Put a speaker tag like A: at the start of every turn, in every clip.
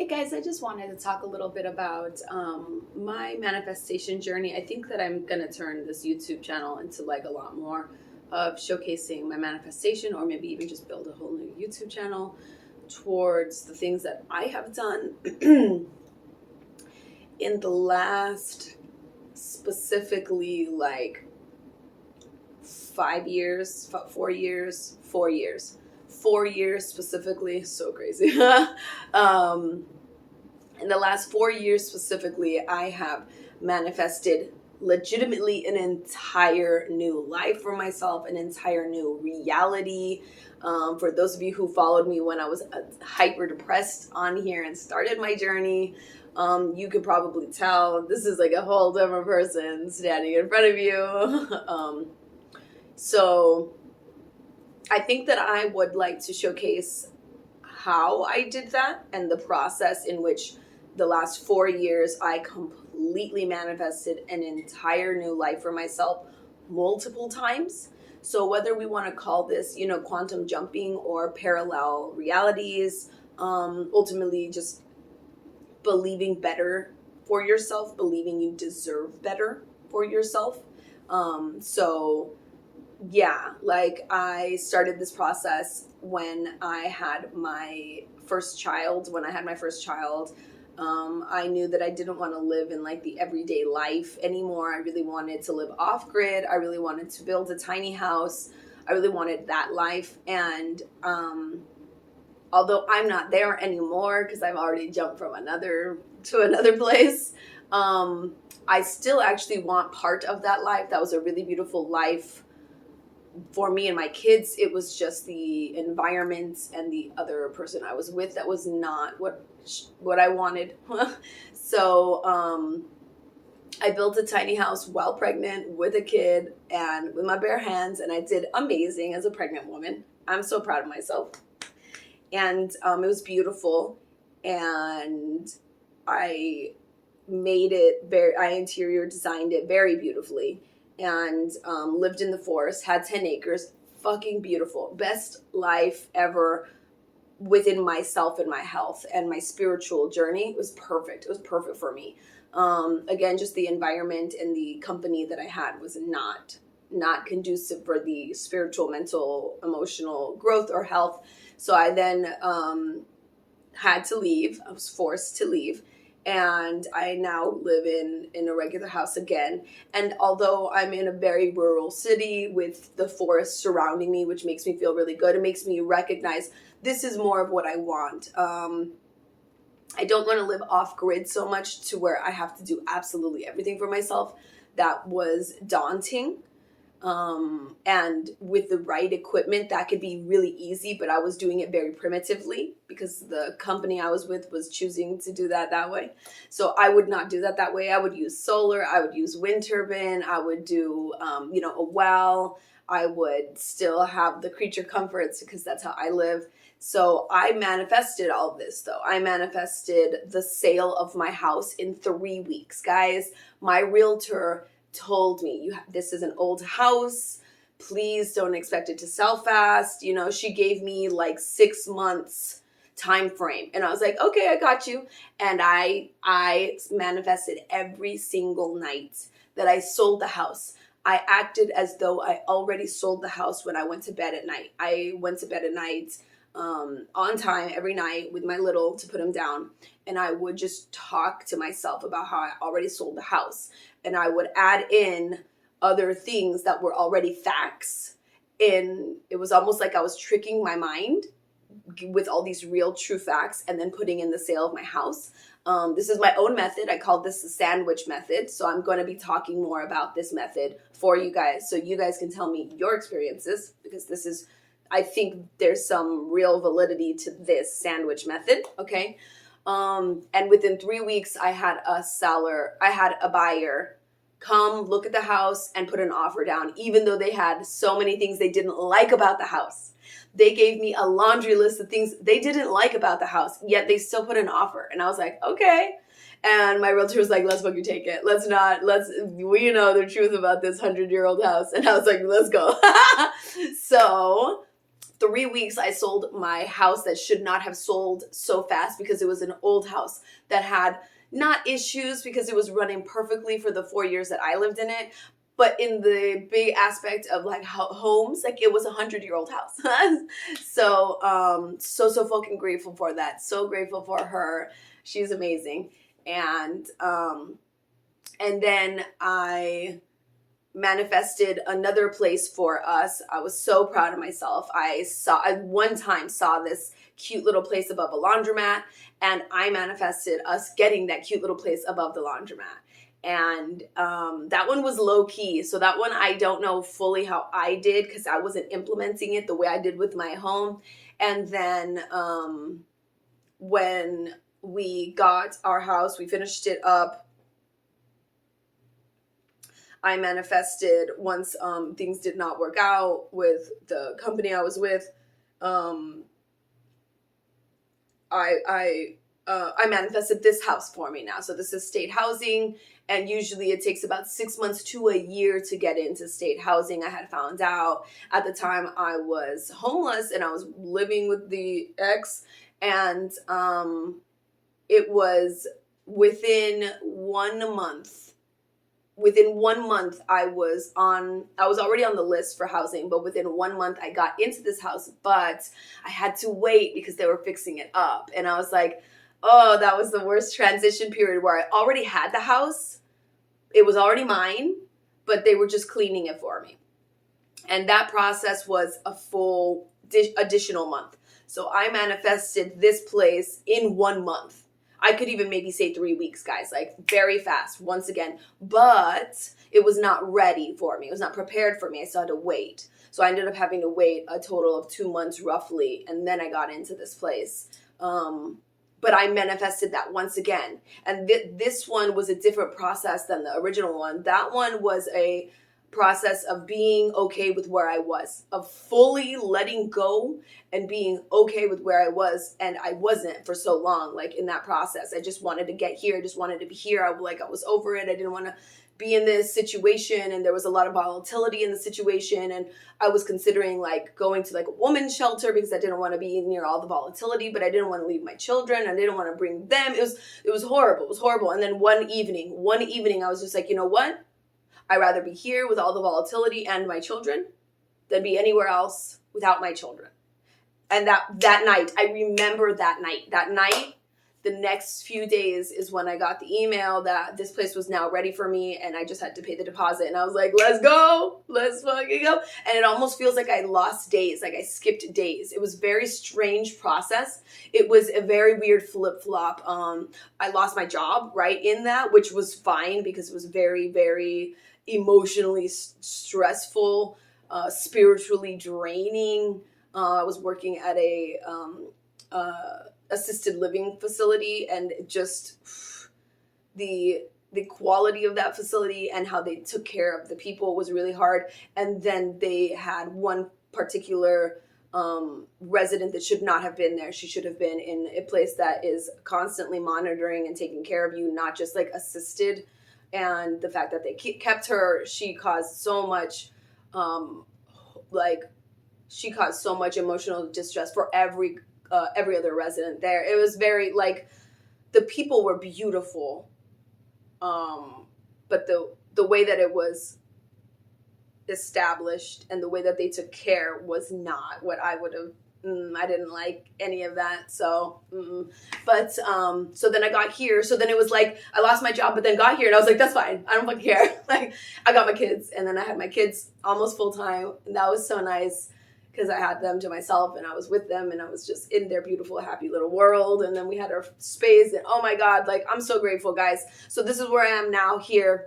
A: Hey guys, I just wanted to talk a little bit about my manifestation journey. I think that I'm going to turn this YouTube channel into like a lot more of showcasing my manifestation, or maybe even just build a whole new YouTube channel towards the things that I have done in the last specifically like 5 years, 4 years, 4 years. 4 years specifically, so crazy. In the last 4 years specifically, I have manifested legitimately an entire new life for myself, an entire new reality. For those of you who followed me when I was hyper depressed on here and started my journey, you could probably tell this is like a whole different person standing in front of you. So I think that I would like to showcase how I did that and the process in which the last 4 years I completely manifested an entire new life for myself multiple times. So whether we want to call this, quantum jumping or parallel realities, ultimately just believing better for yourself, believing you deserve better for yourself. So yeah, like I started this process when I had my first child. I knew that I didn't want to live in like the everyday life anymore. I really wanted to live off grid. I really wanted to build a tiny house. I really wanted that life. And although I'm not there anymore because I've already jumped from another place, I still actually want part of that life. That was a really beautiful life for me and my kids. It was just the environment and the other person I was with that was not what I wanted. So I built a tiny house while pregnant with a kid and with my bare hands, and I did amazing as a pregnant woman. I'm so proud of myself. And it was beautiful, and I interior designed it very beautifully, and lived in the forest, had 10 acres, fucking beautiful. Best life ever within myself and my health and my spiritual journey. It was perfect. It was perfect for me. Again, just the environment and the company that I had was not conducive for the spiritual, mental, emotional growth or health. So I then had to leave. I was forced to leave. And I now live in a regular house again. And although I'm in a very rural city with the forest surrounding me, which makes me feel really good, it makes me recognize this is more of what I want. I don't want to live off grid so much to where I have to do absolutely everything for myself. That was daunting. And with the right equipment, that could be really easy, but I was doing it very primitively because the company I was with was choosing to do that way. So I would not do that way. I would use solar. I would use wind turbine. I would do, a well. I would still have the creature comforts because that's how I live. So I manifested all of this though. I manifested the sale of my house in 3 weeks, guys. My realtor told me, this is an old house. Please don't expect it to sell fast. She gave me like 6 months time frame. And I was like, okay, I got you. And I manifested every single night that I sold the house. I acted as though I already sold the house when I went to bed at night. I went to bed at night on time every night with my little to put him down. And I would just talk to myself about how I already sold the house. And I would add in other things that were already facts. And it was almost like I was tricking my mind with all these real true facts and then putting in the sale of my house. This is my own method. I call this the sandwich method. So I'm going to be talking more about this method for you guys so you guys can tell me your experiences, because I think there's some real validity to this sandwich method. Okay. And within 3 weeks, I had a buyer come look at the house and put an offer down, even though they had so many things they didn't like about the house. They gave me a laundry list of things they didn't like about the house, yet they still put an offer. And I was like, okay. And my realtor was like, let's fucking take it. We know the truth about this 100-year-old house. And I was like, let's go. So 3 weeks, I sold my house that should not have sold so fast because it was an old house that had not issues because it was running perfectly for the 4 years that I lived in it. But in the big aspect of like homes, like it was a 100-year-old house. So, so fucking grateful for that. So grateful for her. She's amazing. And then I manifested another place for us. I was so proud of myself. I one time saw this cute little place above a laundromat, and I manifested us getting that cute little place above the laundromat. And that one was low key. So that one, I don't know fully how I did because I wasn't implementing it the way I did with my home. And then when we got our house, we finished it up. I manifested once things did not work out with the company I was with. I manifested this house for me now. So this is state housing, and usually it takes about 6 months to a year to get into state housing. I had found out at the time I was homeless and I was living with the ex, and it was within 1 month. Within 1 month, I was already on the list for housing, but within 1 month, I got into this house, but I had to wait because they were fixing it up. And I was like, oh, that was the worst transition period where I already had the house. It was already mine, but they were just cleaning it for me. And that process was a full additional month. So I manifested this place in 1 month. I could even maybe say 3 weeks, guys, like very fast once again, but it was not ready for me. It was not prepared for me. I still had to wait. So I ended up having to wait a total of 2 months roughly. And then I got into this place. But I manifested that once again. And this one was a different process than the original one. That one was a process of being okay with where I was, of fully letting go and being okay with where I was. And I wasn't for so long, like in that process. I just wanted to get here. I just wanted to be here. I was over it. I didn't want to be in this situation, and there was a lot of volatility in the situation, and I was considering like going to like a woman's shelter because I didn't want to be near all the volatility, but I didn't want to leave my children. I didn't want to bring them. It was horrible. It was horrible. And then one evening I was just like, you know what? I'd rather be here with all the volatility and my children than be anywhere else without my children. And that night, I remember that night, the next few days is when I got the email that this place was now ready for me, and I just had to pay the deposit. And I was like, let's go. Let's fucking go. And it almost feels like I lost days, like I skipped days. It was a very strange process. It was a very weird flip-flop. I lost my job right in that, which was fine because it was very, very emotionally stressful, spiritually draining. I was working at a assisted living facility, and just the quality of that facility and how they took care of the people was really hard. And then they had one particular resident that should not have been there. She should have been in a place that is constantly monitoring and taking care of you, not just like assisted. And the fact that they kept her, she caused so much emotional distress for every other resident there. It was very like, the people were beautiful, but the way that it was established and the way that they took care was not what I would have. I didn't like any of that. So, but so then I got here. So then it was like I lost my job, but then got here, and I was like, that's fine. I don't fucking care. Like, I got my kids, and then I had my kids almost full time, and that was so nice because I had them to myself, and I was with them, and I was just in their beautiful, happy little world. And then we had our space, and oh my God, like, I'm so grateful, guys. So this is where I am now, here,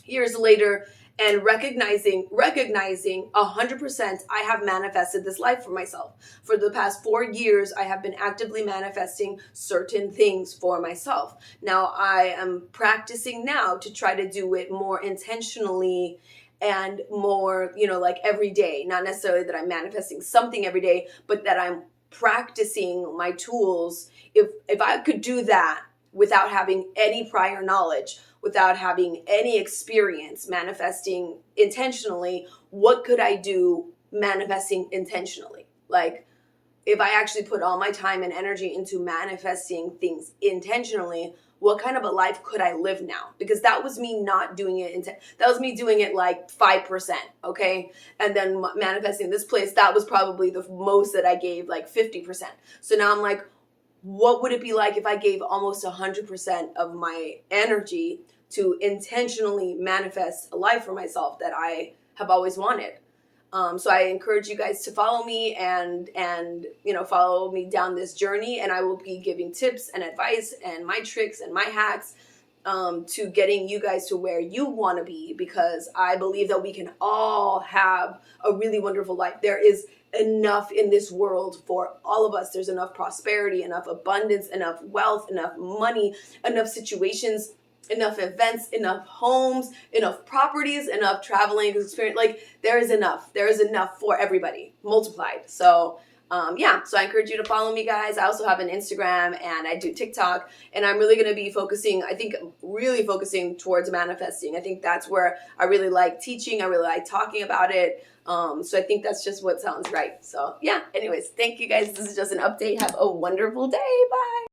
A: years later. And recognizing 100%, I have manifested this life for myself. For the past 4 years, I have been actively manifesting certain things for myself. Now, I am practicing now to try to do it more intentionally and more, like every day. Not necessarily that I'm manifesting something every day, but that I'm practicing my tools. If I could do that without having any prior knowledge, without having any experience manifesting intentionally, what could I do manifesting intentionally? Like, if I actually put all my time and energy into manifesting things intentionally, what kind of a life could I live now? Because that was me not doing it. That was me doing it like 5%, okay? And then manifesting this place, that was probably the most that I gave, like 50%. So now I'm like, what would it be like if I gave almost 100% of my energy to intentionally manifest a life for myself that I have always wanted? So I encourage you guys to follow me and follow me down this journey, and I will be giving tips and advice and my tricks and my hacks to getting you guys to where you want to be, because I believe that we can all have a really wonderful life. There is enough in this world for all of us. There's enough prosperity, enough abundance, enough wealth, enough money, enough situations, enough events, enough homes, enough properties, enough traveling experience. Like, there is enough for everybody multiplied. So so I encourage you to follow me, guys. I also have an Instagram and I do TikTok, and I'm really going to be focusing towards manifesting. I think that's where I really like teaching. I really like talking about it. So I think that's just what sounds right. So anyways, thank you guys. This is just an update. Have a wonderful day. Bye.